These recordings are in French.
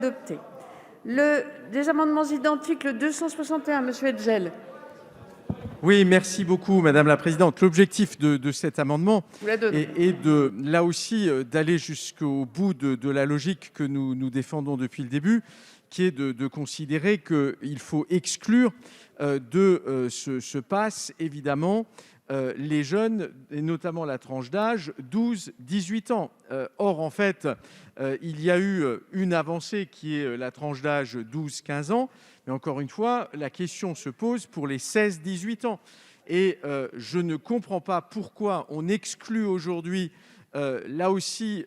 Adopté. Des amendements identiques, le 261, monsieur Hetzel. Oui, merci beaucoup, madame la présidente. L'objectif de cet amendement Vous la donnez. est là aussi, d'aller jusqu'au bout de la logique que nous défendons depuis le début, qui est de considérer qu'il faut exclure de ce pass, évidemment, les jeunes, et notamment la tranche d'âge 12-18 ans. Or, en fait, il y a eu une avancée qui est la tranche d'âge 12-15 ans, mais encore une fois, la question se pose pour les 16-18 ans. Et je ne comprends pas pourquoi on exclut aujourd'hui, là aussi,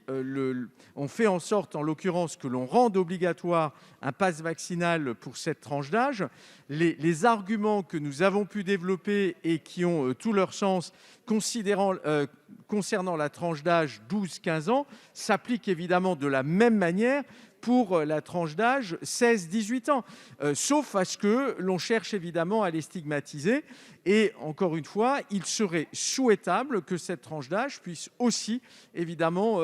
on fait en sorte, en l'occurrence, que l'on rende obligatoire un pass vaccinal pour cette tranche d'âge. Les arguments que nous avons pu développer et qui ont tout leur sens concernant la tranche d'âge 12-15 ans s'appliquent évidemment de la même manière pour la tranche d'âge 16-18 ans, sauf à ce que l'on cherche évidemment à les stigmatiser. Et encore une fois, il serait souhaitable que cette tranche d'âge puisse aussi évidemment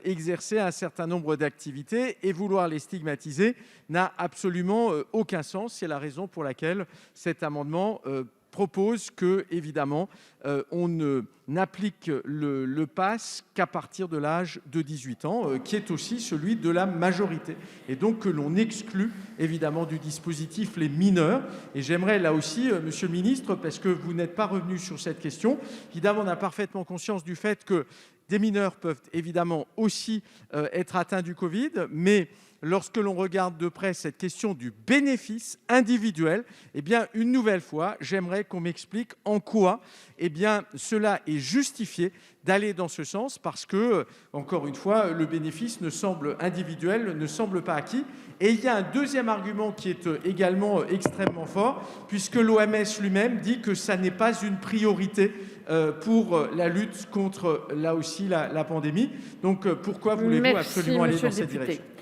exercer un certain nombre d'activités, et vouloir les stigmatiser n'a absolument aucun sens. C'est la raison pour laquelle cet amendement propose que, évidemment, on n'applique le pass qu'à partir de l'âge de 18 ans, qui est aussi celui de la majorité, et donc que l'on exclut évidemment du dispositif les mineurs. Et j'aimerais là aussi, monsieur le ministre, parce que vous n'êtes pas revenu sur cette question, évidemment, on a parfaitement conscience du fait que des mineurs peuvent évidemment aussi être atteints du Covid, mais lorsque l'on regarde de près cette question du bénéfice individuel, une nouvelle fois, j'aimerais qu'on m'explique en quoi cela est justifié d'aller dans ce sens, parce que, encore une fois, le bénéfice individuel ne semble pas acquis. Et il y a un deuxième argument qui est également extrêmement fort, puisque l'OMS lui-même dit que ça n'est pas une priorité pour la lutte contre, là aussi, la pandémie. Donc, pourquoi voulez-vous absolument aller dans cette direction ?